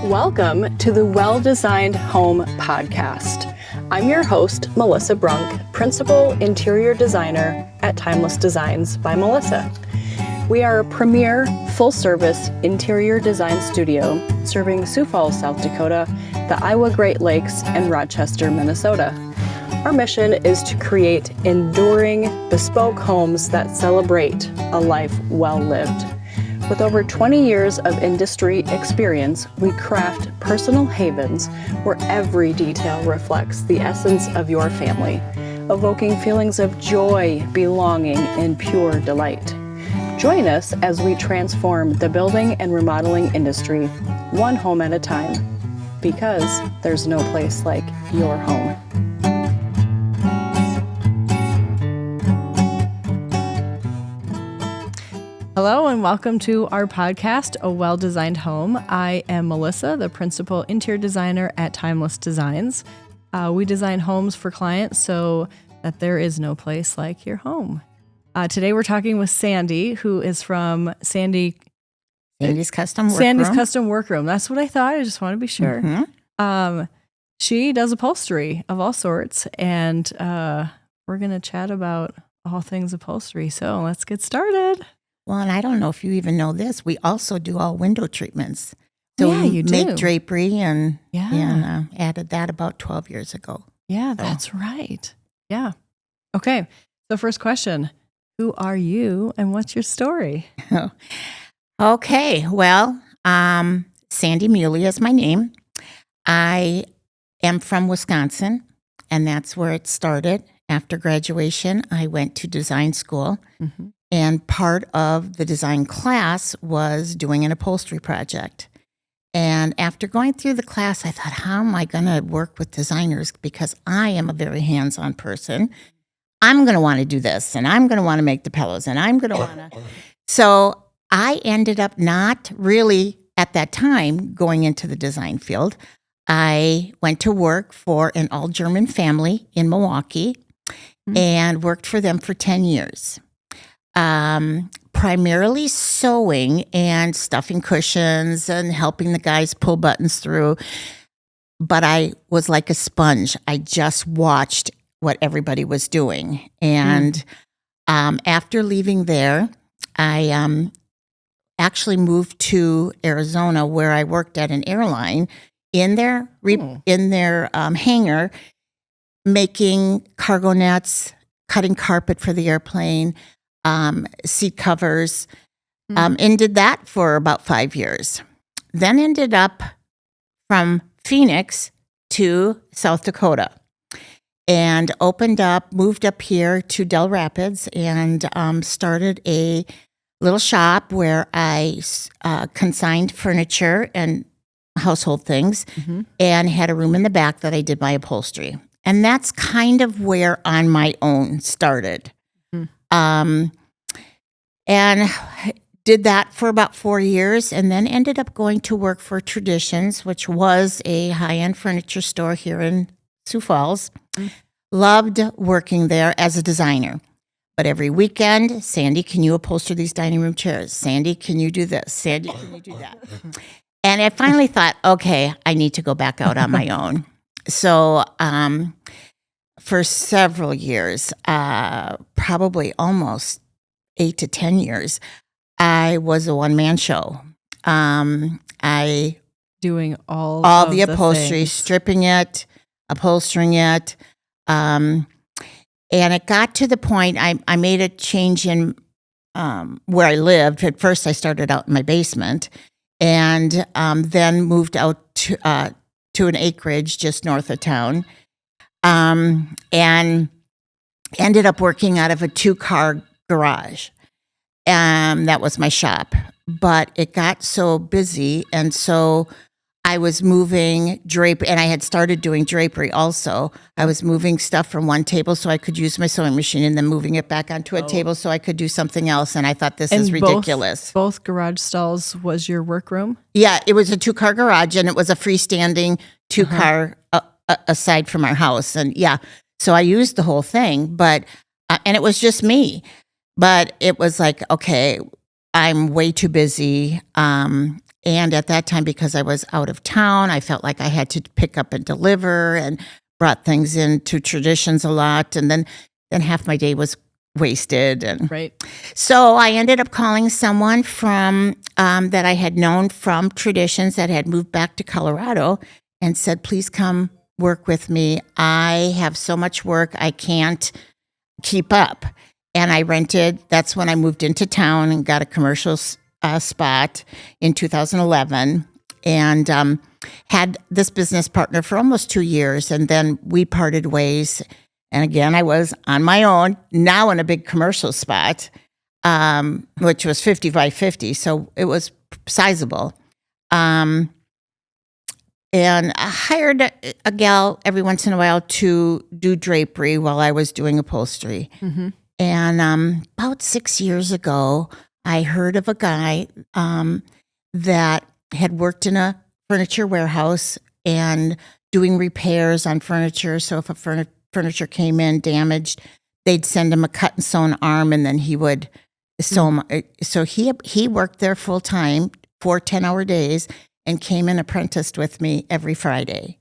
Welcome to the Well-Designed Home Podcast. I'm your host, Melissa Brunk, Principal Interior Designer at Timeless Designs by Melissa. We are a premier, full-service interior design studio serving Sioux Falls, South Dakota, the Iowa Great Lakes, and Rochester, Minnesota. Our mission is to create enduring, bespoke homes that celebrate a life well lived. With over 20 years of industry experience, we craft personal havens where every detail reflects the essence of your family, evoking feelings of joy, belonging, and pure delight. Join us as we transform the building and remodeling industry, one home at a time, because there's no place like your home. Hello and welcome to our podcast, A Well-Designed Home. I am Melissa, the Principal Interior Designer at Timeless Designs. We design homes for clients so that there is no place like your home. Today we're talking with Sandy, who is from Sandy's Custom Workroom. Sandy's Custom Workroom. That's what I thought. I just want to be sure. Mm-hmm. She does upholstery of all sorts, and we're going to chat about all things upholstery. So let's get started. Well, and I don't know if you even know this. We also do all window treatments. So yeah, you do. Make drapery and added that about 12 years ago. Yeah, that's right. Yeah. Okay. So first question, who are you and what's your story? Okay. Well, Sandy Muley is my name. I am from Wisconsin, and that's where it started. After graduation, I went to design school. Mm-hmm. And part of the design class was doing an upholstery project. And after going through the class, I thought, how am I going to work with designers? Because I am a very hands-on person. I'm going to want to do this, and I'm going to want to make the pillows, and I'm going to want to. So I ended up not really, at that time, going into the design field. I went to work for an all-German family in Milwaukee and worked for them for 10 years. Primarily sewing and stuffing cushions and helping the guys pull buttons through. But I was like a sponge. I just watched what everybody was doing. And after leaving there, I actually moved to Arizona, where I worked at an airline in their hangar, making cargo nets, cutting carpet for the airplane, seat covers, and did that for about 5 years. Then ended up from Phoenix to South Dakota and moved up here to Del Rapids and started a little shop where I consigned furniture and household things and had a room in the back that I did my upholstery. And that's kind of where On My Own started. And did that for about 4 years and then ended up going to work for Traditions, which was a high-end furniture store here in Sioux Falls. Loved working there as a designer. But every weekend, Sandy, can you upholster these dining room chairs? Sandy, can you do this? Sandy, can you do that? And I finally thought, okay, I need to go back out on my own. So for several years, probably almost 8 to 10 years, I was a one-man show. I doing all the upholstery, things. Stripping it, upholstering it. And it got to the point I made a change in where I lived. At first, I started out in my basement and then moved out to an acreage just north of town. And ended up working out of a 2-car garage. That was my shop. But it got so busy, and so I was moving drapery, and I had started doing drapery also. I was moving stuff from one table so I could use my sewing machine, and then moving it back onto a table so I could do something else. And I thought, this is ridiculous. Both garage stalls was your workroom? Yeah, it was a 2-car garage, and it was a freestanding 2-car aside from our house. And yeah, so I used the whole thing, but and it was just me. But it was like, okay, I'm way too busy. And at that time, because I was out of town, I felt like I had to pick up and deliver and brought things into Traditions a lot. And then half my day was wasted. And Right. so I ended up calling someone from that I had known from Traditions that had moved back to Colorado and said, please come work with me. I have so much work, I can't keep up. And I rented, that's when I moved into town and got a commercial spot in 2011 and had this business partner for almost 2 years. And then we parted ways. And again, I was on my own, now in a big commercial spot, which was 50 by 50. So it was sizable. And I hired a gal every once in a while to do drapery while I was doing upholstery. Mm-hmm. And about 6 years ago, I heard of a guy that had worked in a furniture warehouse and doing repairs on furniture. So if a furniture came in damaged, they'd send him a cut and sewn arm, and then he would sew 'em. So he worked there full time, 4 10-hour days, and came and apprenticed with me every Friday.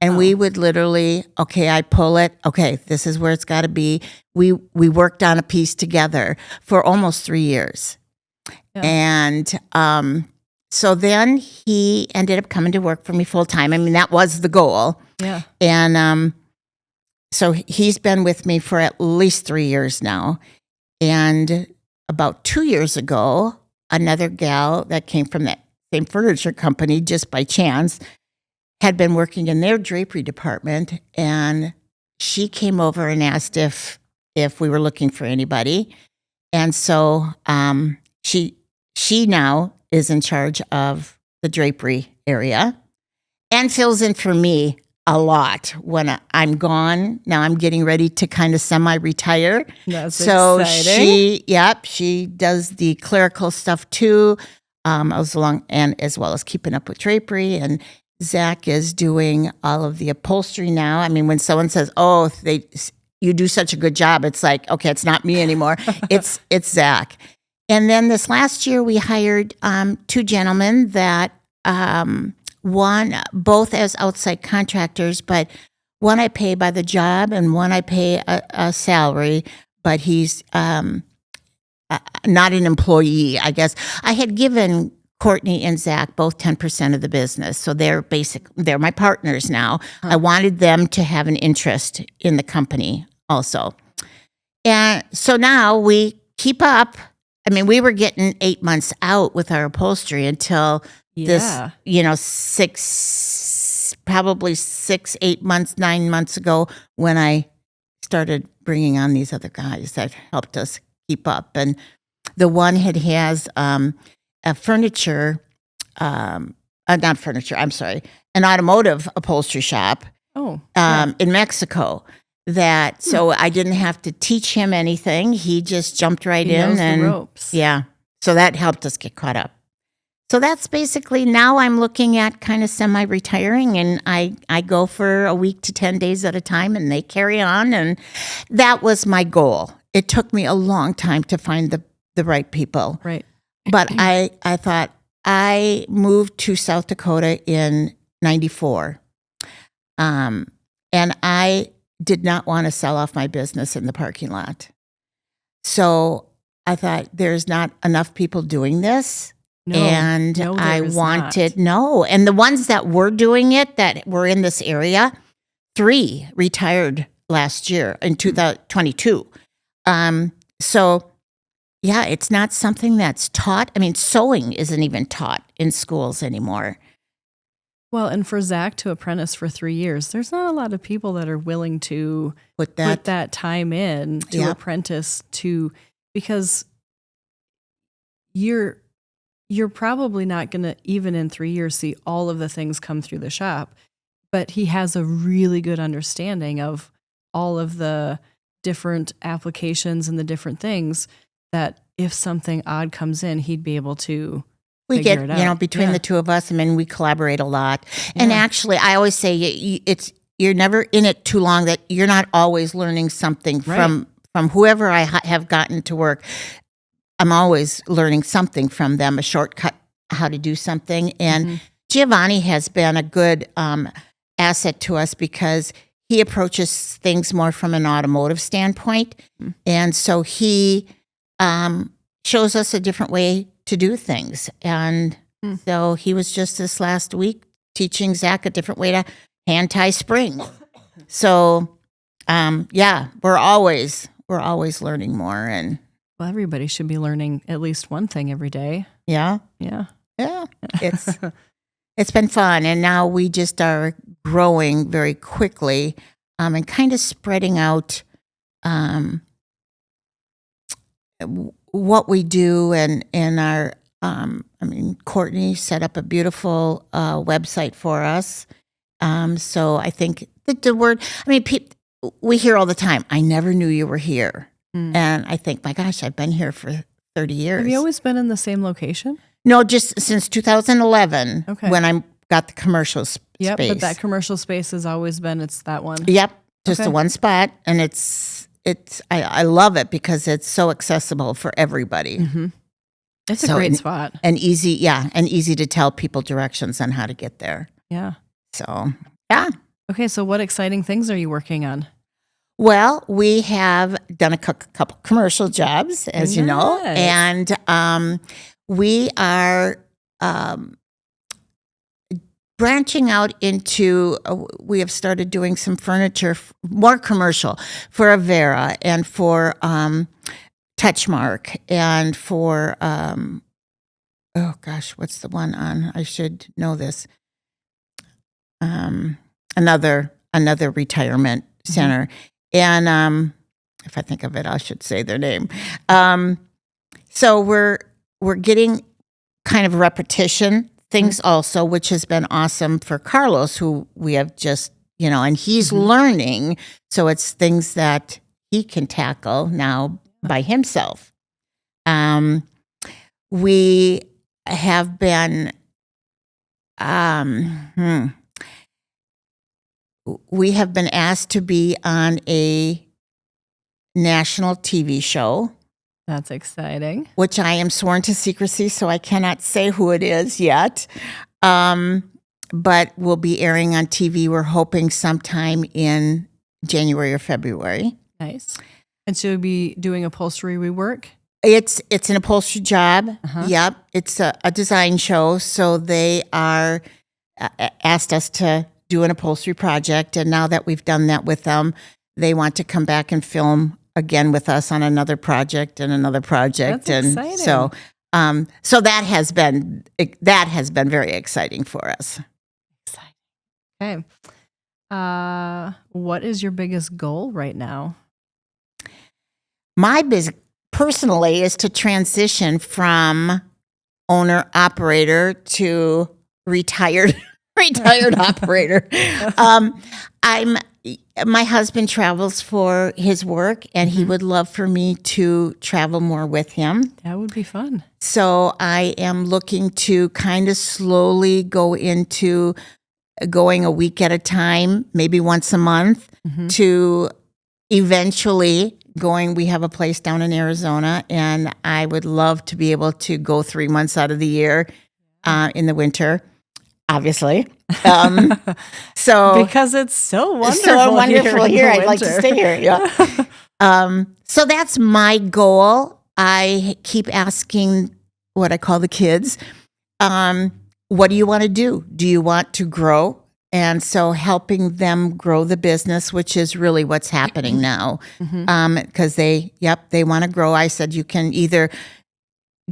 And we would literally, okay, I pull it. Okay, this is where it's got to be. We worked on a piece together for almost 3 years. Yeah. And so then he ended up coming to work for me full time. I mean, that was the goal. Yeah. And so he's been with me for at least 3 years now. And about 2 years ago, another gal that came from that same furniture company, just by chance, had been working in their drapery department, and she came over and asked if we were looking for anybody. And so she now is in charge of the drapery area and fills in for me a lot when I'm gone. Now I'm getting ready to kind of semi-retire. That's so exciting. she does the clerical stuff too, as well as keeping up with drapery. And Zach is doing all of the upholstery now. I mean, when someone says, "Oh, you do such a good job," it's like, okay, it's not me anymore. it's Zach. And then this last year, we hired 2 gentlemen that both as outside contractors, but one I pay by the job and one I pay a salary, but he's not an employee, I guess. I had given Courtney and Zach both 10% of the business, so they're my partners now. I wanted them to have an interest in the company also. And so now we keep up. I mean, we were getting 8 months out with our upholstery until probably 6, 8 months, 9 months ago, when I started bringing on these other guys that helped us keep up. And the one has a furniture, not furniture, I'm sorry, an automotive upholstery shop in Mexico. So I didn't have to teach him anything. He just jumped right in. Knows and the ropes. Yeah. So that helped us get caught up. So that's basically, now I'm looking at kind of semi-retiring, and I go for a week to 10 days at a time, and they carry on. And that was my goal. It took me a long time to find the right people. Right. But I thought, I moved to South Dakota in 94. And I did not want to sell off my business in the parking lot. So I thought, there's not enough people doing this. And I wanted, and the ones that were doing it, that were in this area, 3 retired last year in 2022. So yeah, it's not something that's taught. I mean, sewing isn't even taught in schools anymore. Well, and for Zach to apprentice for 3 years, there's not a lot of people that are willing to put that time in to apprentice to, because you're probably not going to, even in 3 years, see all of the things come through the shop. But he has a really good understanding of all of the different applications and the different things that if something odd comes in, he'd be able to figure it out. Between the two of us, I mean, we collaborate a lot. Yeah. And actually, I always say you're never in it too long, that you're not always learning something from whoever I have gotten to work. I'm always learning something from them, a shortcut how to do something. And Giovanni has been a good asset to us because he approaches things more from an automotive standpoint. And so he shows us a different way to do things. And so he was just this last week teaching Zach a different way to hand tie springs. So, we're always learning more. And well, everybody should be learning at least one thing every day. Yeah. It's been fun, and now we just are growing very quickly, and kind of spreading out what we do, and our. Courtney set up a beautiful website for us. So I think the word. We hear all the time, "I never knew you were here," and I think, my gosh, I've been here for 30 years. Have you always been in the same location? No, just since 2011 when I got the commercial space. Yep, but that commercial space has always been, it's that one. Yep, just the one spot. And I love it because it's so accessible for everybody. It's a great spot. And easy, and easy to tell people directions on how to get there. Yeah. So, yeah. Okay, so what exciting things are you working on? Well, we have done a couple commercial jobs, as you know, and we are branching out into, we have started doing some furniture, more commercial, for Avera and for Touchmark and for, what's the one on? I should know this. Another retirement center. And if I think of it, I should say their name. So we're getting kind of repetition things also, which has been awesome for Carlos, who we have just, and he's learning. So it's things that he can tackle now by himself. We have been, we have been asked to be on a national TV show. That's exciting. Which I am sworn to secrecy, so I cannot say who it is yet. But we'll be airing on TV. We're hoping sometime in January or February. Nice. And so you'll be doing upholstery rework? It's an upholstery job. Yep. It's a design show. So they are asked us to do an upholstery project. And now that we've done that with them, they want to come back and film again with us on another project and another project. That's and exciting. So that has been very exciting for us. Exciting. Okay. What is your biggest goal right now? My personally is to transition from owner operator to retired operator. My husband travels for his work, and he would love for me to travel more with him. That would be fun. So I am looking to kind of slowly go into going a week at a time, maybe once a month, to eventually going. We have a place down in Arizona, and I would love to be able to go 3 months out of the year in the winter. Obviously. So because it's so wonderful, here. I'd like to stay here. Yeah. So that's my goal. I keep asking what I call the kids, what do you want to do? Do you want to grow? And so helping them grow the business, which is really what's happening now. Because they want to grow. I said, you can either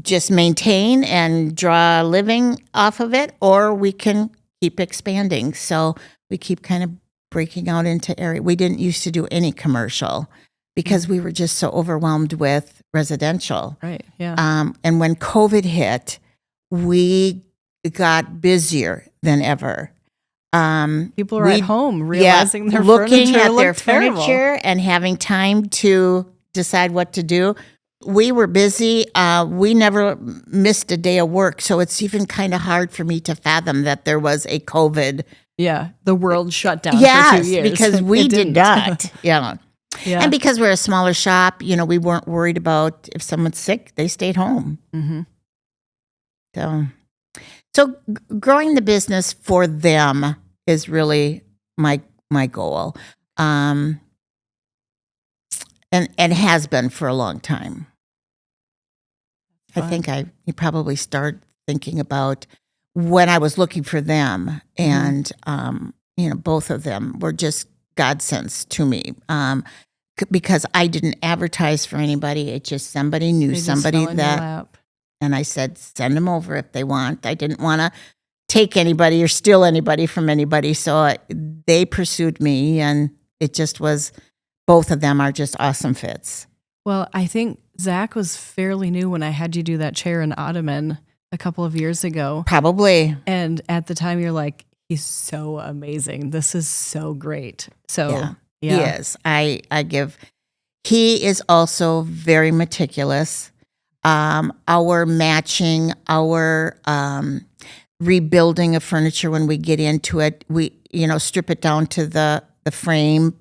just maintain and draw a living off of it, or we can keep expanding. So we keep kind of breaking out into area. We didn't used to do any commercial because we were just so overwhelmed with residential. Right. Yeah. And when COVID hit, we got busier than ever. People are at home realizing their looking furniture at their terrible. furniture and having time to decide what to do. We were busy. We never missed a day of work. So it's even kind of hard for me to fathom that there was a COVID. Yeah. The world shut down for 2 years. Because we did not. Yeah. And because we're a smaller shop, we weren't worried about if someone's sick, they stayed home. So, So growing the business for them is really my goal, and has been for a long time. I think you probably start thinking about when I was looking for them, and both of them were just godsends to me, because I didn't advertise for anybody. It just somebody knew somebody that, and I said, send them over if they want. I didn't want to take anybody or steal anybody from anybody, so they pursued me, and it just was. Both of them are just awesome fits. Well, I think Zach was fairly new when I had you do that chair and ottoman a couple of years ago. Probably. And at the time, you're like, he's so amazing. This is so great. So, yeah. He is. He is also very meticulous. Our matching, our rebuilding of furniture when we get into it, we, strip it down to the frame.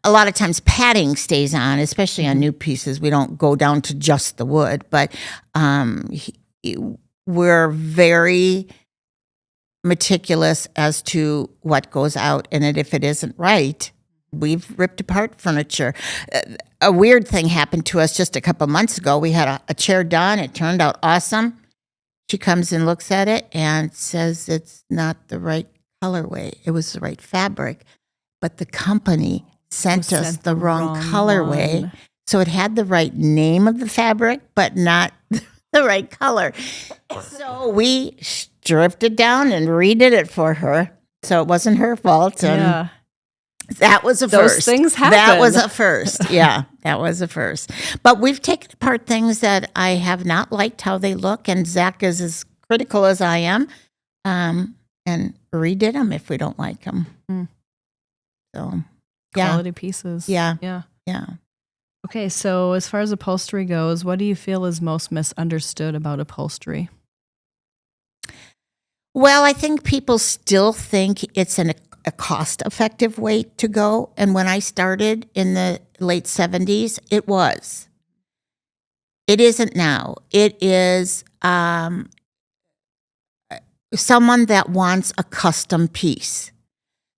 A lot of times padding stays on, especially on new pieces. We don't go down to just the wood, but we're very meticulous as to what goes out in it. If it isn't right, we've ripped apart furniture. A weird thing happened to us just a couple months ago. We had a chair done. It turned out awesome. She comes and looks at it and says it's not the right colorway. It was the right fabric, but the company sent us the wrong colorway. One. So it had the right name of the fabric, but not the right color. So we stripped it down and redid it for her. So it wasn't her fault. And that was a first. Those things happen. That was a first. Yeah, that was a first. But we've taken apart things that I have not liked how they look, and Zach is as critical as I am, and redid them if we don't like them. So... Quality pieces. Yeah. Okay, so as far as upholstery goes, what do you feel is most misunderstood about upholstery? Well, I think people still think it's a cost-effective way to go. And when I started in the late 70s, it was. It isn't now. It is someone that wants a custom piece.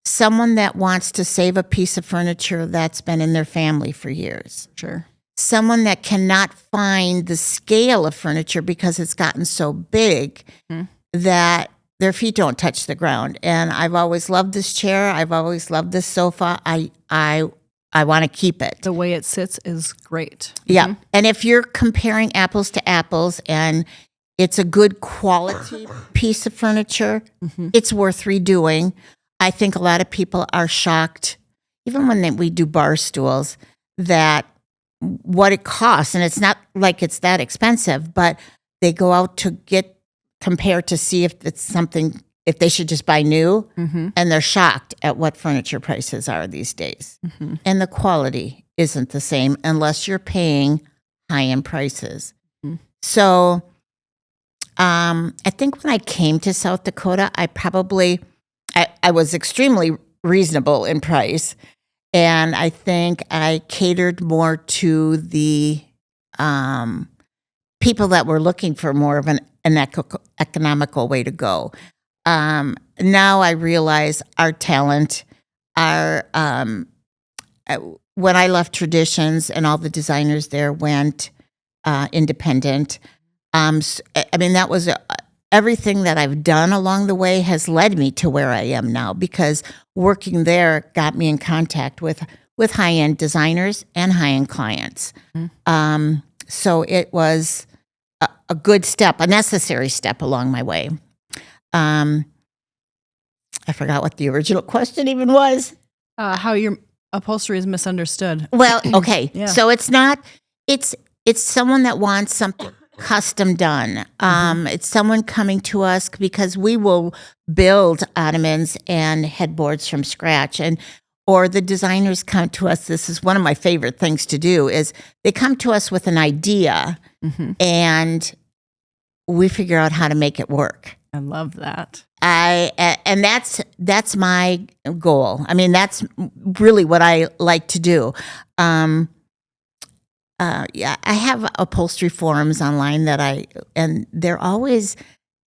Someone that wants to save a piece of furniture that's been in their family for years. Sure. Someone that cannot find the scale of furniture because it's gotten so big that their feet don't touch the ground. And I've always loved this chair. I've always loved this sofa. I want to keep it. The way it sits is great. Yeah. And if you're comparing apples to apples and it's a good quality piece of furniture, it's worth redoing. I think a lot of people are shocked, even when we do bar stools, that what it costs, and it's not like it's that expensive, but they go out to compare to see if it's something, if they should just buy new, and they're shocked at what furniture prices are these days. And the quality isn't the same unless you're paying high-end prices. So I think when I came to South Dakota, I was extremely reasonable in price, and I think I catered more to the people that were looking for more of an economical way to go. Now I realize our talent, when I left Traditions and all the designers there went independent, that was everything that I've done along the way has led me to where I am now, because working there got me in contact with high-end designers and high-end clients. So it was a good step, a necessary step along my way. I forgot what the original question even was. How your upholstery is misunderstood. Well, okay. So it's someone that wants something custom done. It's someone coming to us because we will build ottomans and headboards from scratch, or the designers come to us. This is one of my favorite things to do, is they come to us with an idea and we figure out how to make it work. I love that. And that's my goal. I mean, that's really what I like to do. I have upholstery forums online and they're always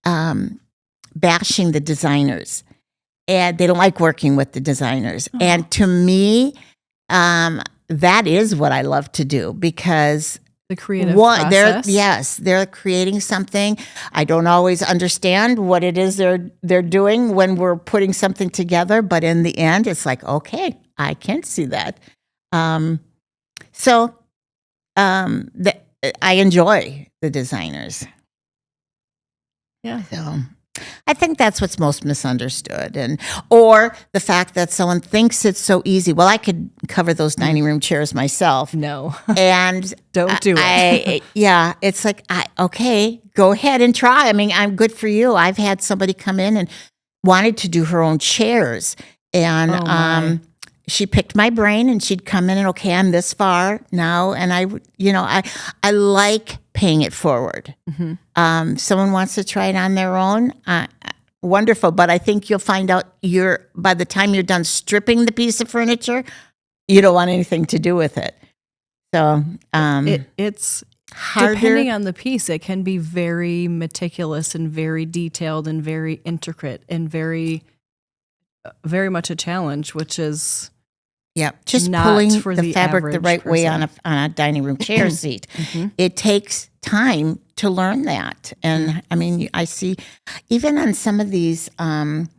bashing the designers, and they don't like working with the designers. Oh. And to me, that is what I love to do, because the creative process. they're creating something. I don't always understand what it is they're doing when we're putting something together, but in the end, it's like, okay, I can see that. I enjoy the designers. Yeah. So I think that's what's most misunderstood, or the fact that someone thinks it's so easy. Well, I could cover those dining room chairs myself. No. And Don't do it. It's like, okay, go ahead and try. I mean, I'm good for you. I've had somebody come in and wanted to do her own chairs, and she picked my brain, and she'd come in and, okay, I'm this far now, and I like paying it forward. Mm-hmm. Someone wants to try it on their own, wonderful. But I think you'll find out by the time you're done stripping the piece of furniture, you don't want anything to do with it. So it's harder. Depending on the piece, it can be very meticulous and very detailed and very intricate and very, very much a challenge, which is just not pulling for the fabric the average right way on person. a dining room chair seat. Mm-hmm. It takes time to learn that. And I mean, I see even on some of these, I'm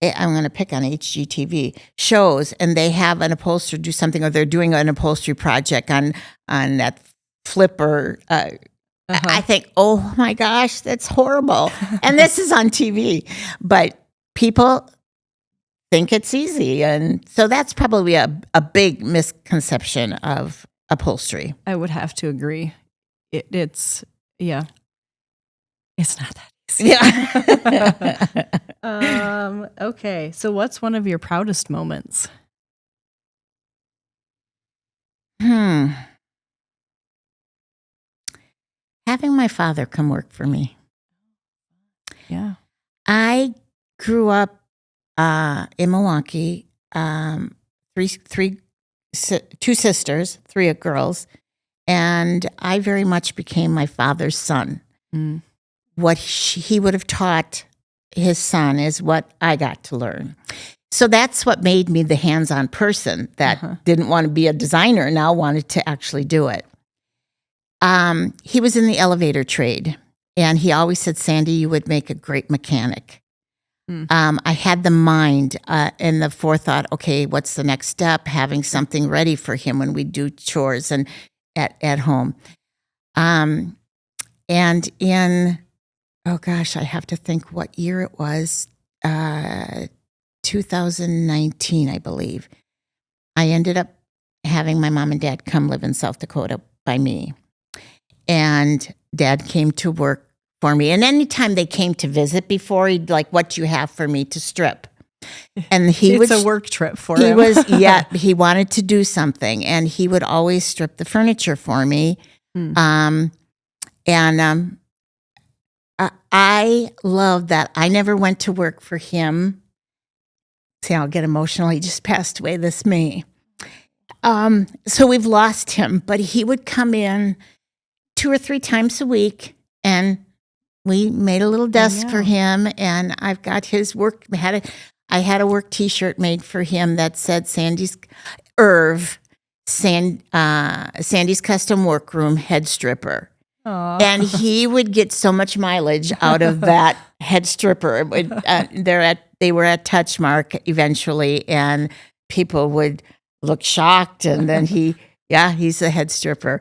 going to pick on HGTV shows, and they have an upholsterer do something, or they're doing an upholstery project on that flipper. I think, oh my gosh, that's horrible. And this is on TV, but people think it's easy. And so that's probably a big misconception of upholstery. I would have to agree. It's not that easy. Yeah. Okay. So what's one of your proudest moments? Having my father come work for me. Yeah. I grew up in Milwaukee, two sisters, three girls, and I very much became my father's son. Mm. What he would have taught his son is what I got to learn. So that's what made me the hands-on person that didn't want to be a designer, now wanted to actually do it. He was in the elevator trade, and he always said, Sandy, you would make a great mechanic. I had the mind and the forethought, okay, what's the next step? Having something ready for him when we do chores and at home. And in, oh gosh, I have to think what year it was, 2019, I believe. I ended up having my mom and dad come live in South Dakota by me. And Dad came to work for me. And anytime they came to visit before, he'd like, what do you have for me to strip? And it's a work trip for him. He wanted to do something, and he would always strip the furniture for me. I love that. I never went to work for him. See, I'll get emotional. He just passed away this May. So we've lost him, but he would come in 2 or 3 times a week, and we made a little desk for him, and I've got his work. I had a work T-shirt made for him that said Sandy's Custom Workroom Head Stripper. Aww. And he would get so much mileage out of that head stripper. They were at Touchmark eventually, and people would look shocked, and then he's a head stripper.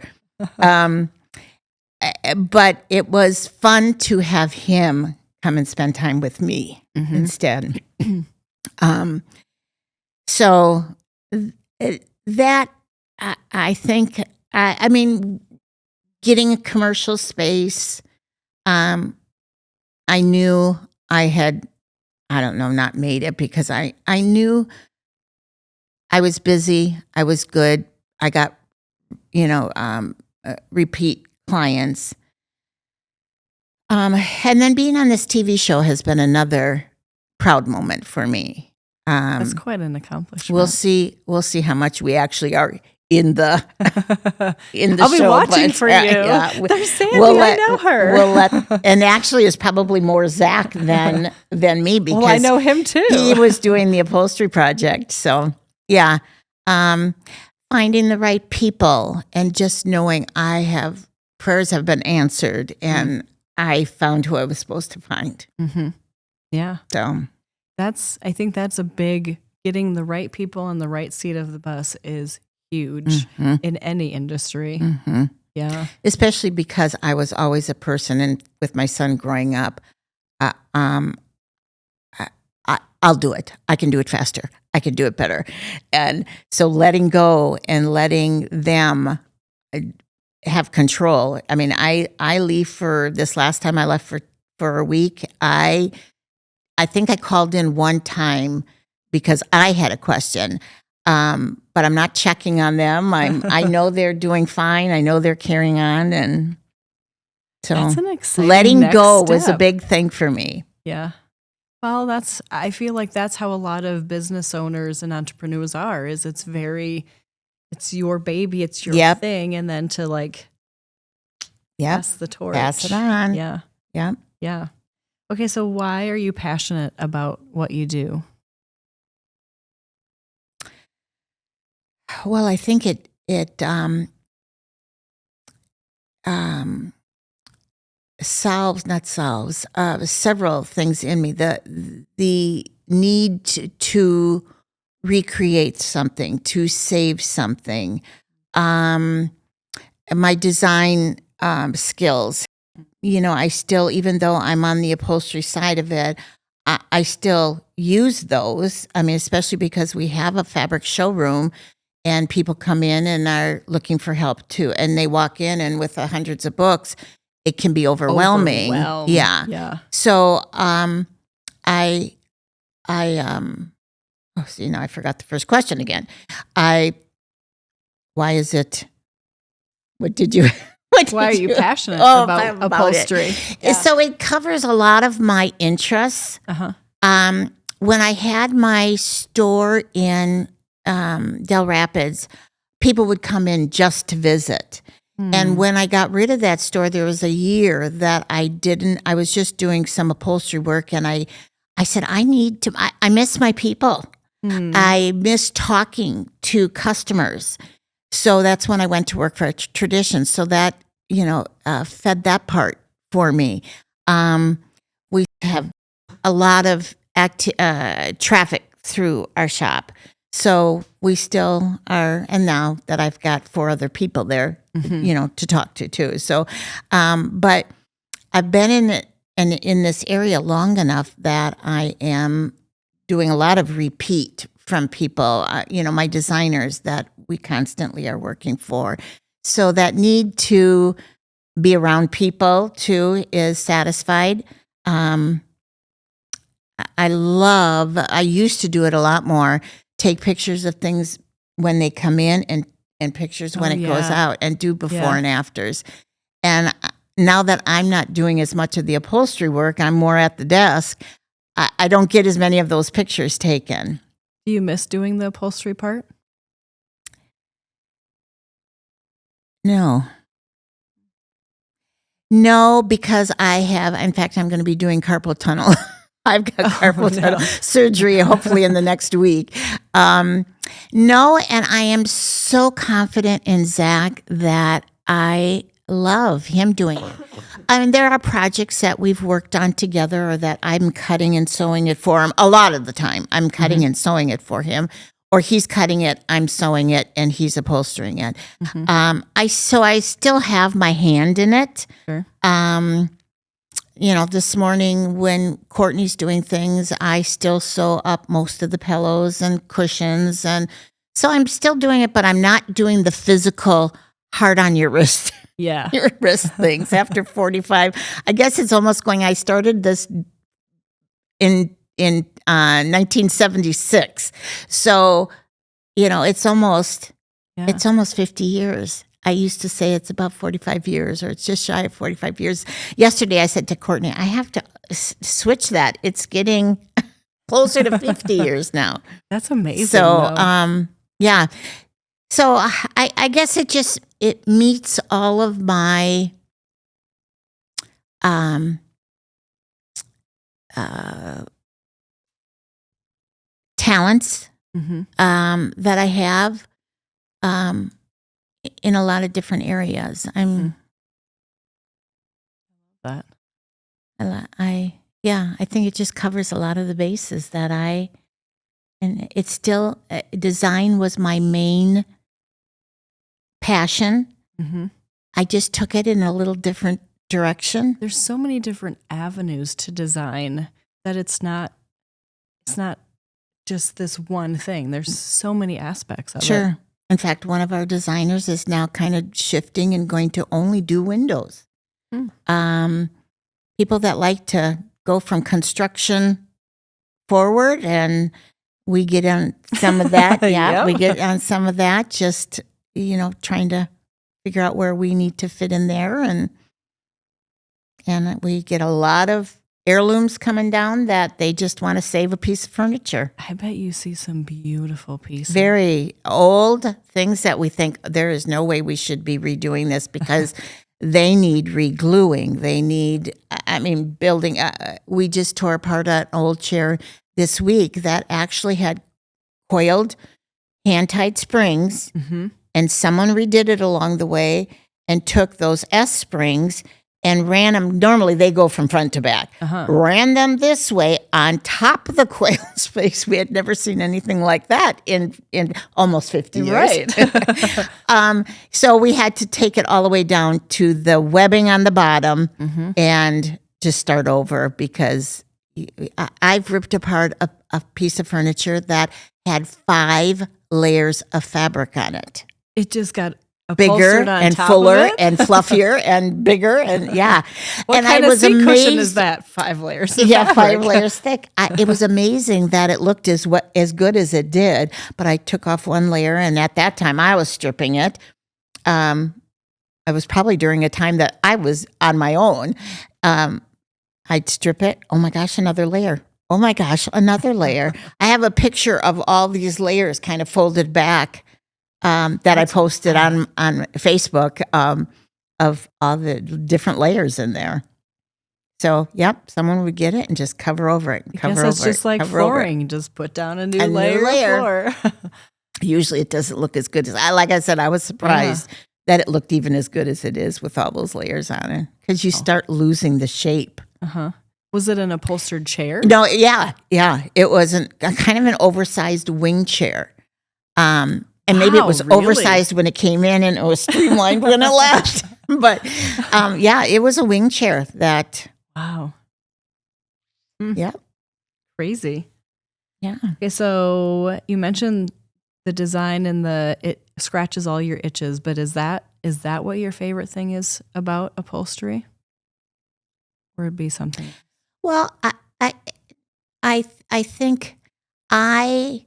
But it was fun to have him come and spend time with me instead. So that I think, I mean, getting a commercial space, I knew I had, not made it, because I knew I was busy, I was good, I got, repeat clients. And then being on this TV show has been another proud moment for me. That's quite an accomplishment. We'll see how much we actually are in the I'll be show, watching but, for you. There's Sandy. I know her. And actually, it's probably more Zach than me because I know him too. He was doing the upholstery project. So yeah, finding the right people and just knowing prayers have been answered, and I found who I was supposed to find. Mm-hmm. Yeah. So I think that's a big, getting the right people on the right seat of the bus is huge in any industry. Mm-hmm. Yeah. Especially because I was always a person, and with my son growing up, I'll do it. I can do it faster. I can do it better. And so letting go and letting them have control. I mean, I leave for this last time I left for a week. I think I called in one time because I had a question. But I'm not checking on them. I know they're doing fine. I know they're carrying on, and so that's an exciting letting next go step. was a big thing for me. Yeah. Well, I feel like that's how a lot of business owners and entrepreneurs are. It's your baby, it's your thing, and then to pass the torch, pass it on. Yeah. Okay, so why are you passionate about what you do? Well, I think it solves several things in me. The need to recreate something, to save something. My design skills. I still, even though I'm on the upholstery side of it, I still use those. I mean, especially because we have a fabric showroom. And people come in and are looking for help too. And they walk in, and with hundreds of books, it can be overwhelming. Yeah. So I forgot the first question again. Why is it? What did you? Why are you passionate about upholstery? Yeah. So it covers a lot of my interests. When I had my store in Del Rapids, people would come in just to visit. And when I got rid of that store, there was a year that I was just doing some upholstery work, and I said, I miss my people. I miss talking to customers. So that's when I went to work for Tradition. So that, fed that part for me. We have a lot of traffic through our shop. So we still are, and now that I've got 4 other people there, to talk to too. So, but I've been in this area long enough that I am doing a lot of repeat from people, my designers that we constantly are working for. So that need to be around people too is satisfied. I used to do it a lot more. Take pictures of things when they come in and pictures when it goes out, and do before and afters. And now that I'm not doing as much of the upholstery work, I'm more at the desk, I don't get as many of those pictures taken. Do you miss doing the upholstery part? No, because in fact, I'm going to be doing carpal tunnel. I've got carpal tunnel surgery, hopefully in the next week. No, and I am so confident in Zach that I love him doing it. I mean, there are projects that we've worked on together, or that I'm cutting and sewing it for him. A lot of the time, I'm cutting and sewing it for him, or he's cutting it, I'm sewing it, and he's upholstering it. I still have my hand in it. Sure. This morning when Courtney's doing things, I still sew up most of the pillows and cushions. And so I'm still doing it, but I'm not doing the physical hard on your wrist. Yeah. Your wrist things after 45. I guess it's almost going, I started this in 1976. So, it's almost 50 years. I used to say it's about 45 years, or it's just shy of 45 years. Yesterday, I said to Courtney, I have to switch that. It's getting closer to 50 years now. That's amazing. So, yeah. So I guess it meets all of my talents Mm-hmm. that I have in a lot of different areas. That. I think it just covers a lot of the bases and it's still, design was my main passion. Mm-hmm. I just took it in a little different direction. There's so many different avenues to design that it's not just this one thing. There's so many aspects of it. Sure. In fact, one of our designers is now kind of shifting and going to only do windows. People that like to go from construction forward, and we get on some of that. Yeah, Yep. we get on some of that, just, trying to figure out where we need to fit in there. And we get a lot of heirlooms coming down that they just want to save a piece of furniture. I bet you see some beautiful pieces. Very old things that we think there is no way we should be redoing this because they need re-gluing. They need, building. We just tore apart an old chair this week that actually had coiled hand-tied springs, and someone redid it along the way and took those S springs and ran them. Normally they go from front to back. Ran them this way on top of the coil space. We had never seen anything like that in almost 50 years. Right. So we had to take it all the way down to the webbing on the bottom and just start over, because I've ripped apart a piece of furniture that had 5 layers of fabric on it. It just got Bigger on and top fuller of it? and fluffier and bigger, and yeah. What and kind I of was seat amazed. cushion is that? 5 layers. Of Yeah, 5 fabric. layers thick. It was amazing that it looked as good as it did. But I took off 1 layer, and at that time I was stripping it. I was probably during a time that I was on my own. I'd strip it. Oh my gosh, another layer. Oh my gosh, another layer. I have a picture of all these layers kind of folded back that I posted on Facebook of all the different layers in there. So, yep, someone would get it and just cover over it. I guess it's just like flooring. Just put down a new layer of floor. Usually it doesn't look as good as like I said, I was surprised that it looked even as good as it is with all those layers on it, because you start losing the shape. Was it an upholstered chair? No, yeah. It was kind of an oversized wing chair. And maybe it was really? oversized when it came in and it was streamlined when it left. But it was a wing chair that. Wow. Yeah. Crazy. Yeah. Okay, so you mentioned the design and it scratches all your itches, but is that what your favorite thing is about upholstery? Or it'd be something? Well, I think I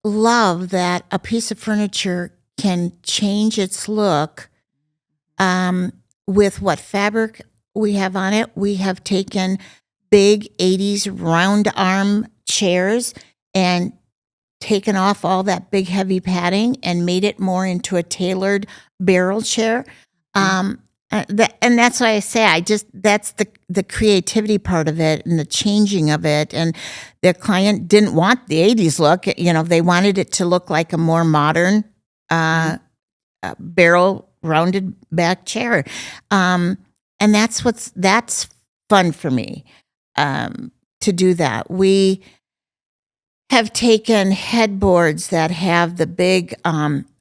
love that a piece of furniture can change its look with what fabric we have on it. We have taken big 80s round arm chairs and taken off all that big heavy padding and made it more into a tailored barrel chair. And that's why I say that's the creativity part of it and the changing of it. And the client didn't want the 80s look. They wanted it to look like a more modern barrel rounded back chair. And that's fun for me to do that. We have taken headboards that have the big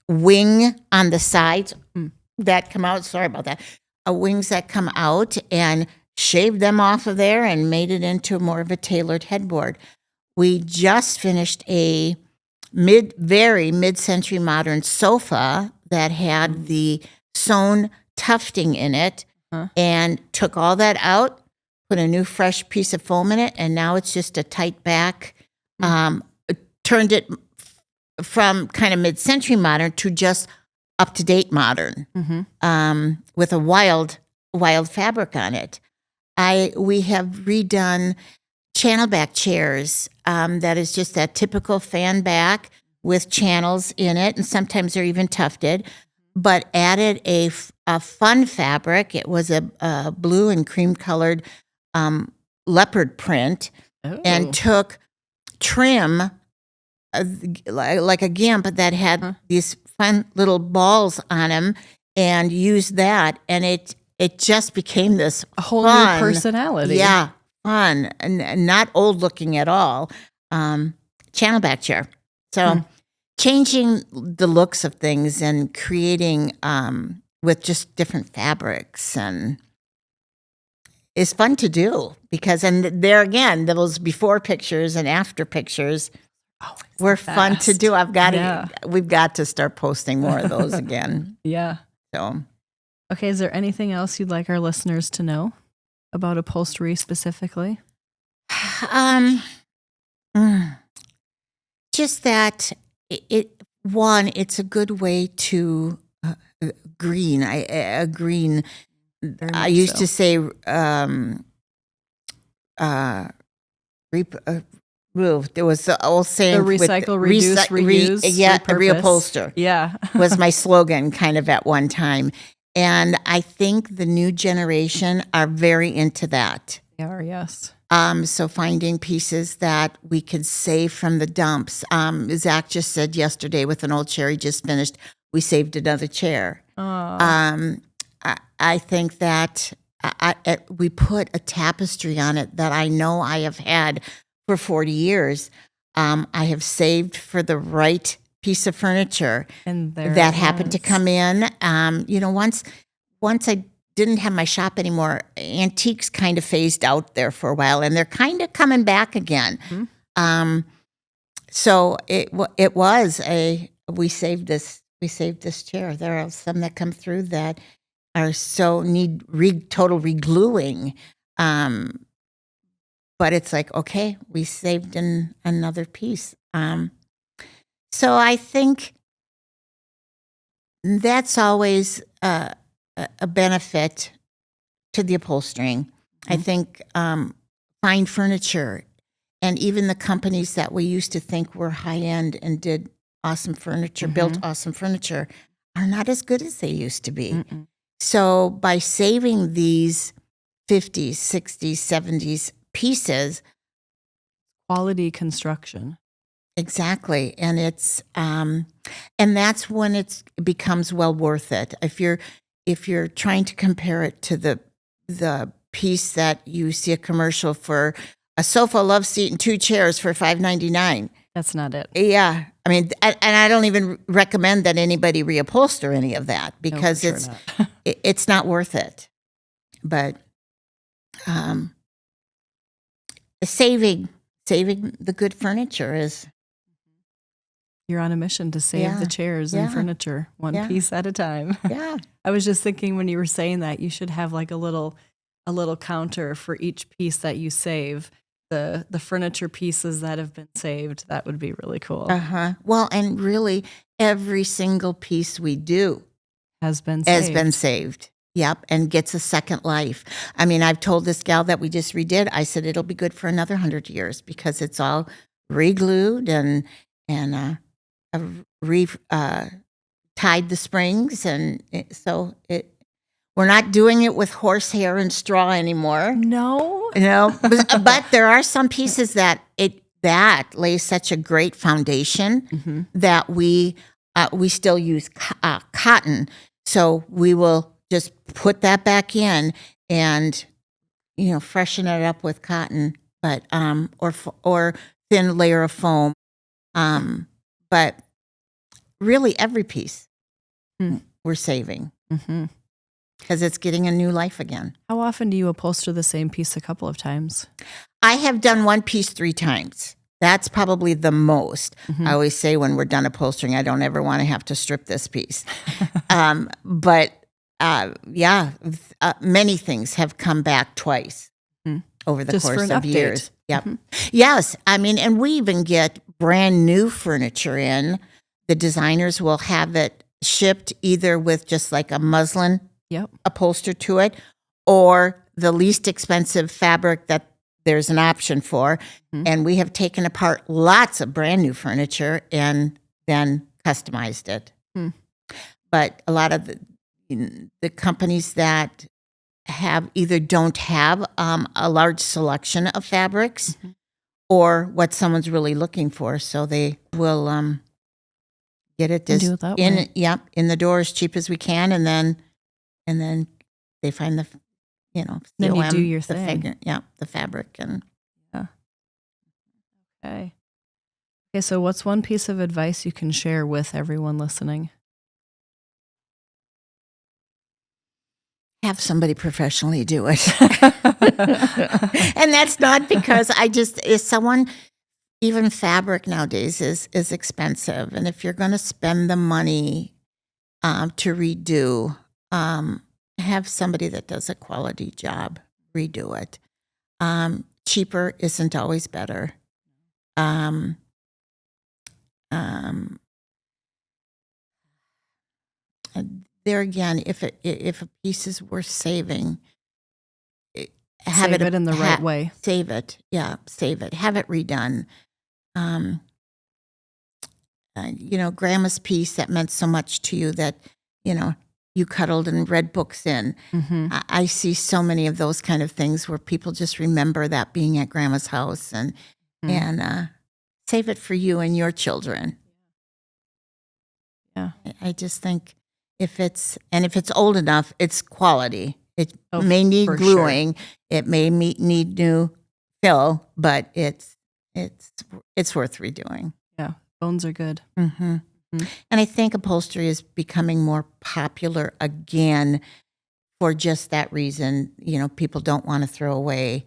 wing on the sides that come out. Sorry about that. Wings that come out, and shaved them off of there and made it into more of a tailored headboard. We just finished a very mid-century modern sofa that had the sewn tufting in it, and took all that out, put a new fresh piece of foam in it, and now it's just a tight back. Turned it from kind of mid-century modern to just up-to-date modern, with a wild fabric on it. We have redone channel back chairs that is just that typical fan back with channels in it, and sometimes they're even tufted, but added a fun fabric. It was a blue and cream colored leopard print, and took trim like a gimp that had these fun little balls on them, and used that, and it just became this a whole fun, new personality. Yeah, fun and not old looking at all. Channel back chair. So changing the looks of things and creating with just different fabrics and is fun to do because, and there again, those before pictures and after pictures were fun to do. We've got to start posting more of those again. Yeah. So, okay. Is there anything else you'd like our listeners to know about upholstery specifically? Just that it's a good way to green. I used to say there was the old saying, the recycle, reduce, reuse, reupholster. Yeah, was my slogan kind of at one time, and I think the new generation are very into that. They are, yes. So finding pieces that we could save from the dumps. Zach just said yesterday with an old chair he just finished, we saved another chair. I think that we put a tapestry on it that I know I have had for 40 years. I have saved for the right piece of furniture and that happened to come in. Once I didn't have my shop anymore, antiques kind of phased out there for a while, and they're kind of coming back again. So it was we saved this chair. There are some that come through that are so need total regluing, but it's like, okay, we saved another piece. So I think that's always a benefit to the upholstering. I think fine furniture, and even the companies that we used to think were high end and did awesome furniture, built awesome furniture, are not as good as they used to be. So by saving these 50s, 60s, 70s pieces, quality construction. Exactly. And it's and that's when it becomes well worth it. If you're trying to compare it to the piece that you see a commercial for, a sofa, love seat, and 2 chairs for $5.99. That's not it. Yeah. I mean, and I don't even recommend that anybody reupholster any of that because it's not worth it. But saving the good furniture is. You're on a mission to save the chairs and furniture one piece at a time. Yeah. I was just thinking when you were saying that you should have like a little counter for each piece that you save. The furniture pieces that have been saved, that would be really cool. Well, and really every single piece we do has been saved. Yep, and gets a second life. I mean, I've told this gal that we just redid, I said it'll be good for another 100 years because it's all re-glued and tied the springs, and we're not doing it with horsehair and straw anymore. No, but there are some pieces that lays such a great foundation that we still use cotton. So we will just put that back in and freshen it up with cotton, but or thin layer of foam. But really, every piece we're saving. Because it's getting a new life again. How often do you upholster the same piece a couple of times? I have done one piece 3 times. That's probably the most. I always say when we're done upholstering, I don't ever want to have to strip this piece. But many things have come back twice over the course of years. Yep. Yes. I mean, and we even get brand new furniture in. The designers will have it shipped either with just like a muslin upholster to it, or the least expensive fabric that there's an option for. And we have taken apart lots of brand new furniture and then customized it. Hmm. But a lot of the companies that either don't have a large selection of fabrics or what someone's really looking for, so they will get it And do it that way. in the door as cheap as we can, and then they find the Then you COM, do your the thing. the fabric. And Okay. Okay, so what's one piece of advice you can share with everyone listening? have somebody professionally do it. And that's not because even fabric nowadays is expensive. And if you're going to spend the money to redo, have somebody that does a quality job redo it. Cheaper isn't always better. There again, if a piece is worth saving, Save it in the right way. Save it, save it. Have it redone. Grandma's piece that meant so much to you that you cuddled and read books in. I see so many of those kind of things where people just remember that being at Grandma's house and save it for you and your children. Yeah, I just think if it's old enough, it's quality. It may need gluing. Sure. It may need new fill, but it's worth redoing. Yeah, bones are good. And I think upholstery is becoming more popular again for just that reason. People don't want to throw away.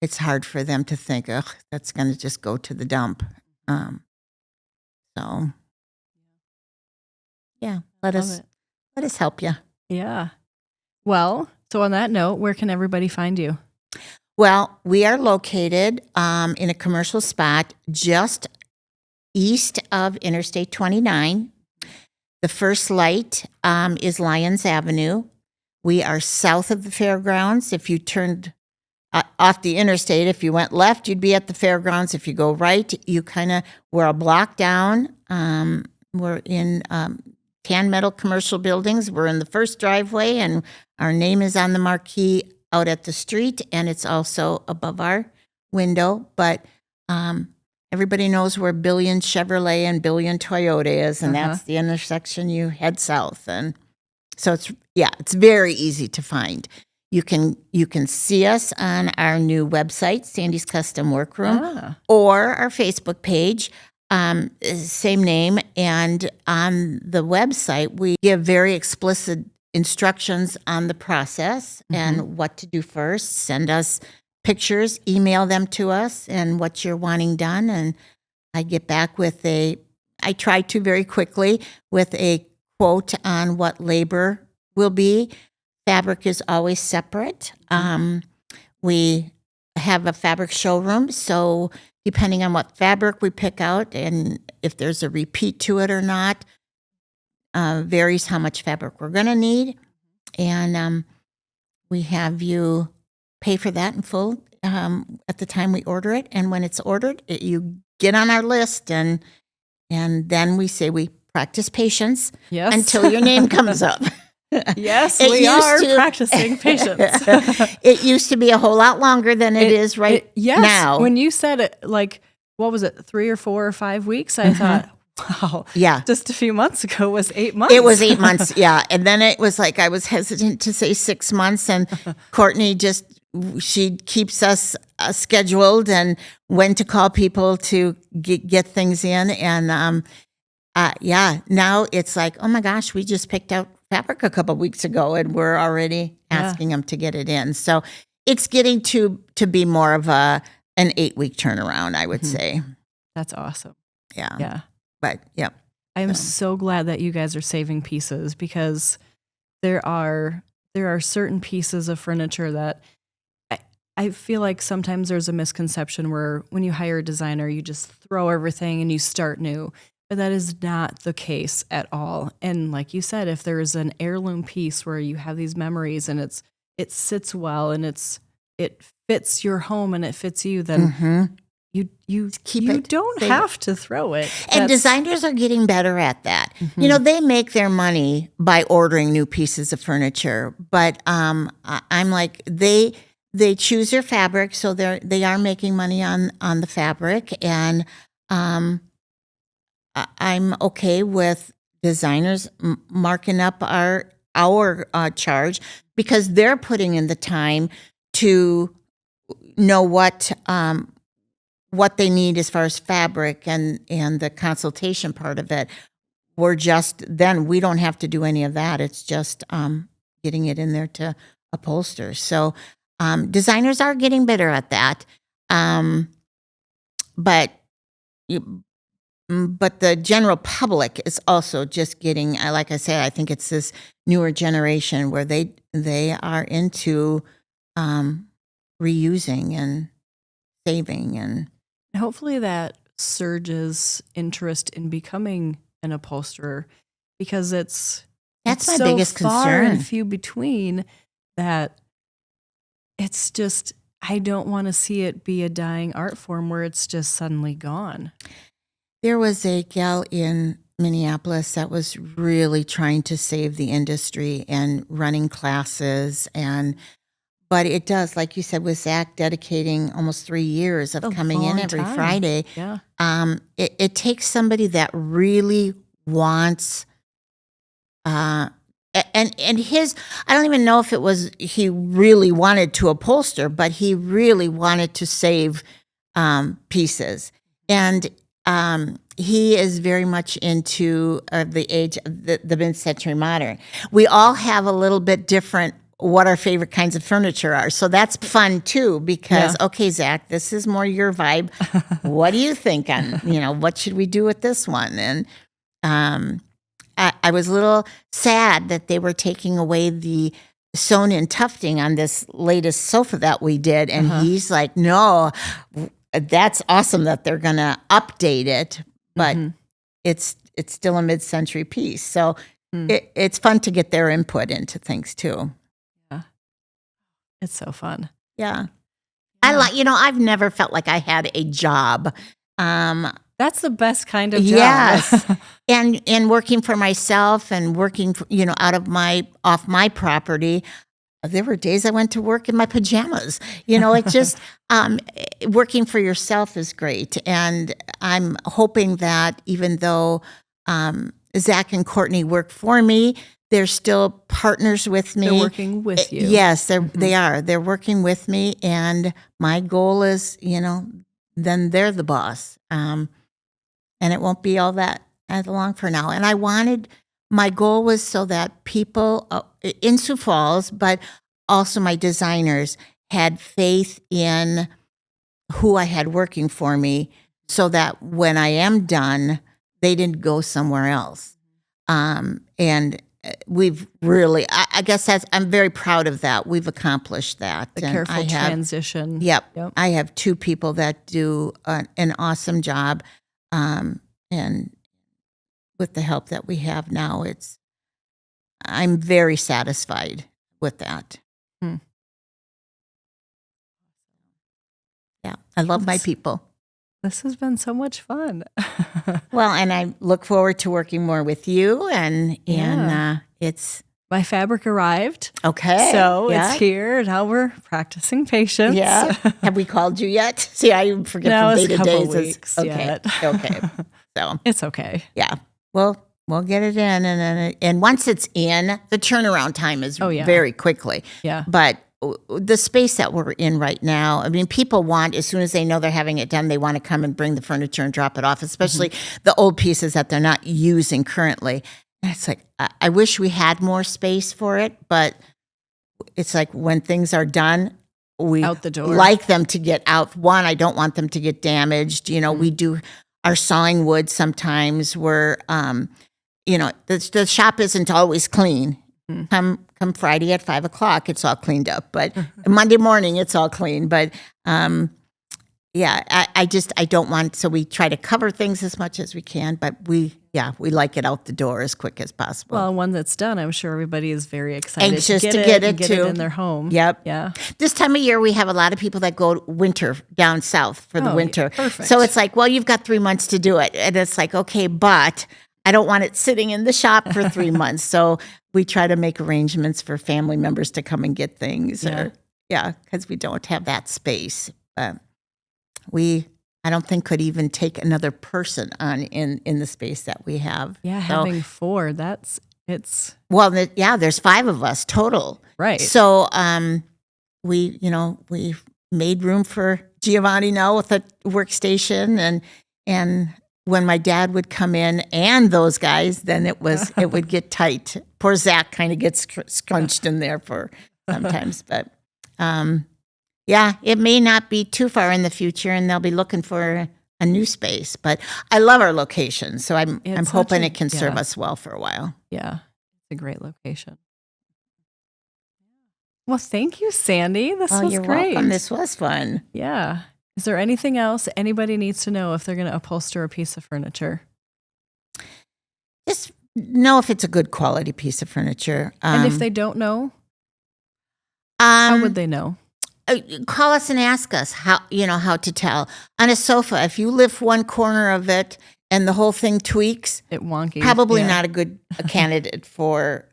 It's hard for them to think, that's going to just go to the dump. So, yeah, let us help you. Yeah. Well, so on that note, where can everybody find you? Well, we are located in a commercial spot just east of Interstate 29. The first light is Lyons Avenue. We are south of the fairgrounds. If you turned off the interstate, if you went left, you'd be at the fairgrounds. If you go right, we're a block down. We're in tan metal commercial buildings. We're in the first driveway, and our name is on the marquee out at the street, and it's also above our window. But everybody knows where Billion Chevrolet and Billion Toyota is, and that's the intersection you head south. And so it's very easy to find. You can see us on our new website, Sandy's Custom Workroom, or our Facebook page. Same name, and on the website we give very explicit instructions on the process and what to do first. Send us pictures, email them to us, and what you're wanting done, and I get back I try to very quickly with a quote on what labor will be. Fabric is always separate. We have a fabric showroom, so depending on what fabric we pick out and if there's a repeat to it or not, varies how much fabric we're going to need. And we have you pay for that in full at the time we order it. And when it's ordered, you get on our list, and then we say we practice patience until your name comes up. Yes, we are practicing patience. It used to be a whole lot longer than it is now. When you said it, what was it, 3 or 4 or 5 weeks? I thought, wow. Yeah. Just a few months ago was 8 months. It was 8 months, yeah. And then it was I was hesitant to say 6 months, and Courtney she keeps us scheduled and when to call people to get things in. And now it's oh my gosh, we just picked out fabric a couple of weeks ago, and we're already asking them to get it in. So it's getting to be more of an 8-week turnaround, I would say. That's awesome. Yeah. Yeah. But yeah. I am so glad that you guys are saving pieces, because there are certain pieces of furniture that I feel like sometimes there's a misconception where when you hire a designer, you just throw everything and you start new. But that is not the case at all. And like you said, if there is an heirloom piece where you have these memories and it sits well and it fits your home and it fits you, then You keep it. don't have to throw it. And designers are getting better at that. Mm-hmm. They make their money by ordering new pieces of furniture, but I'm like they choose their fabric, so they are making money on the fabric, and I'm okay with designers marking up our charge because they're putting in the time to know what they need as far as fabric and the consultation part of it. We don't have to do any of that. It's just getting it in there to upholster. So designers are getting better at that. But the general public is also just getting, like I said, I think it's this newer generation where they are into reusing and saving, and hopefully that surges interest in becoming an upholsterer, because that's my so biggest far concern. and few between that it's just, I don't want to see it be a dying art form where it's just suddenly gone. There was a gal in Minneapolis that was really trying to save the industry and running classes, but it does, like you said, with Zach dedicating almost 3 years of coming in every Friday. Yeah. It takes somebody that really wants, and his, I don't even know if it was he really wanted to upholster, but he really wanted to save pieces. And he is very much into the age of the mid-century modern. We all have a little bit different what our favorite kinds of furniture are. So that's fun too, because, okay, Zach, this is more your vibe. What do you think on, what should we do with this one? And I was a little sad that they were taking away the sewn-in tufting on this latest sofa that we did. And he's like, no, that's awesome that they're going to update it, but it's still a mid-century piece. So it's fun to get their input into things too. Yeah. It's so fun. Yeah. I've never felt like I had a job. That's the best kind of job. Yes. and working for myself and working, off my property. There were days I went to work in my pajamas. It's just working for yourself is great. And I'm hoping that even though Zach and Courtney work for me, they're still partners with me. They're working with you. Yes, they are. They're working with me. And my goal is, then they're the boss. And it won't be all that as long for now. And my goal was so that people in Sioux Falls, but also my designers, had faith in who I had working for me, so that when I am done, they didn't go somewhere else. And we've really, I guess I'm very proud of that. We've accomplished that. The careful transition. Yep. I have 2 people that do an awesome job. And with the help that we have now, I'm very satisfied with that. Yeah, I love my people. This has been so much fun. Well, and I look forward to working more with you, and it's... My fabric arrived. Okay. So it's here. Now we're practicing patience. Yeah. Have we called you yet? See, I forget from day to day. It's a couple weeks yet. Okay. So it's okay. Yeah. Well, we'll get it in, and once it's in, the turnaround time is very quickly. Yeah. But the space that we're in right now, I mean, people want, as soon as they know they're having it done, they want to come and bring the furniture and drop it off, especially the old pieces that they're not using currently. And it's like, I wish we had more space for it, but it's like when things are done, we out the door. Like them to get out. One, I don't want them to get damaged. We do our sawing wood sometimes where, the shop isn't always clean. Come Friday at 5:00, it's all cleaned up. But Monday morning, it's all clean. But I don't want, so we try to cover things as much as we can, but we like it out the door as quick as possible. Well, when that's done, I'm sure everybody is very excited Anxious to get it in their home. Yep. Yeah. This time of year, we have a lot of people that go winter down south for the winter. Perfect. So it's like, well, you've got 3 months to do it. And it's like, okay, but I don't want it sitting in the shop for 3 months. So we try to make arrangements for family members to come and get things. Because we don't have that space. But I don't think could even take another person on in the space that we have. Yeah, having 4, there's 5 of us total. Right. So we've made room for Giovanni now with a workstation, and when my dad would come in and those guys, then it would get tight. Poor Zach kind of gets scrunched in there for sometimes, but it may not be too far in the future, and they'll be looking for a new space. But I love our location, so I'm hoping it can serve us well for a while. Yeah, it's a great location. Well, thank you, Sandy. This was you're great. Welcome. This was fun. Yeah. Is there anything else anybody needs to know if they're going to upholster a piece of furniture? Just know if it's a good quality piece of furniture. And if they don't know, how would they know? Call us and ask us how to tell. On a sofa, if you lift one corner of it and the whole thing tweaks, it wonky. Probably not a good candidate for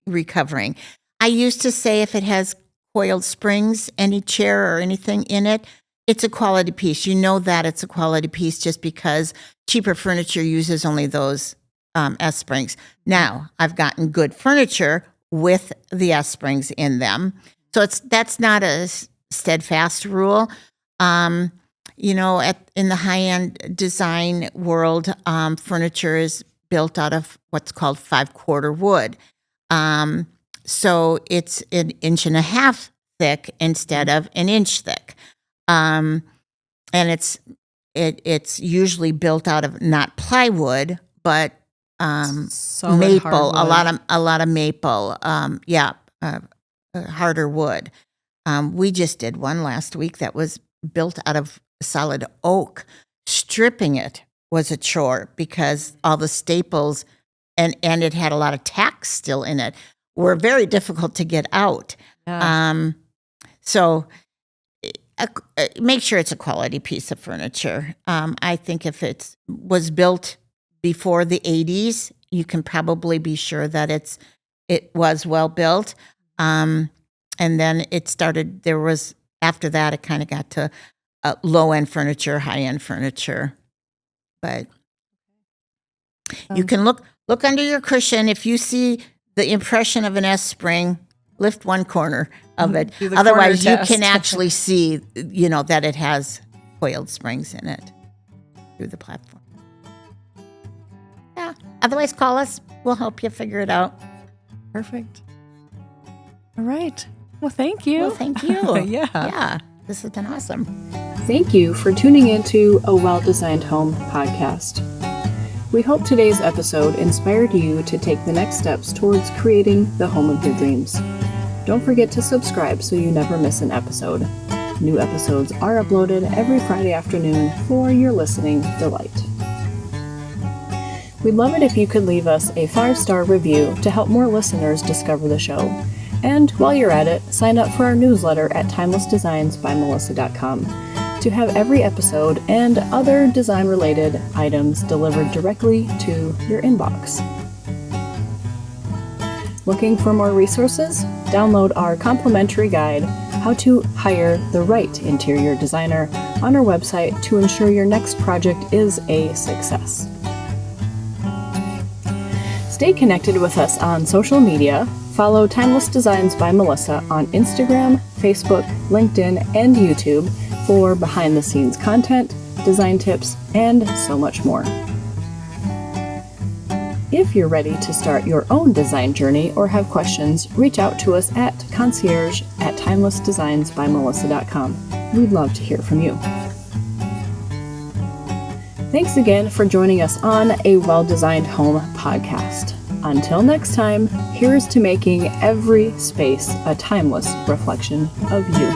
recovering. I used to say if it has coiled springs, any chair or anything in it, it's a quality piece. You know that it's a quality piece just because cheaper furniture uses only those S-springs. Now, I've gotten good furniture with the S-springs in them. So that's not a steadfast rule. In the high-end design world, furniture is built out of what's called 5/4 wood. So it's 1.5 inches thick instead of 1 inch thick. And it's usually built out of not plywood, but maple, a lot of maple, harder wood. We just did one last week that was built out of solid oak. Stripping it was a chore because all the staples and it had a lot of tacks still in it were very difficult to get out. Yeah. So make sure it's a quality piece of furniture. I think if it was built before the 80s, you can probably be sure that it was well built. And then after that, it kind of got to low-end furniture, high-end furniture. But you can look under your cushion. If you see the impression of an S-spring, lift one corner of it. Otherwise, you can actually see, that it has coiled springs in it through the platform. Yeah. Otherwise, call us. We'll help you figure it out. Perfect. All right. Well, thank you. Well, thank you. Yeah. This has been awesome. Thank you for tuning into a Well-Designed Home podcast. We hope today's episode inspired you to take the next steps towards creating the home of your dreams. Don't forget to subscribe so you never miss an episode. New episodes are uploaded every Friday afternoon for your listening delight. We'd love it if you could leave us a 5-star review to help more listeners discover the show. And while you're at it, sign up for our newsletter at timelessdesignsbymelissa.com to have every episode and other design-related items delivered directly to your inbox. Looking for more resources? Download our complimentary guide, How to Hire the Right Interior Designer, on our website to ensure your next project is a success. Stay connected with us on social media. Follow Timeless Designs by Melissa on Instagram, Facebook, LinkedIn, and YouTube for behind-the-scenes content, design tips, and so much more. If you're ready to start your own design journey or have questions, reach out to us at concierge@timelessdesignsbymelissa.com. We'd love to hear from you. Thanks again for joining us on a Well-Designed Home podcast. Until next time, here's to making every space a timeless reflection of you.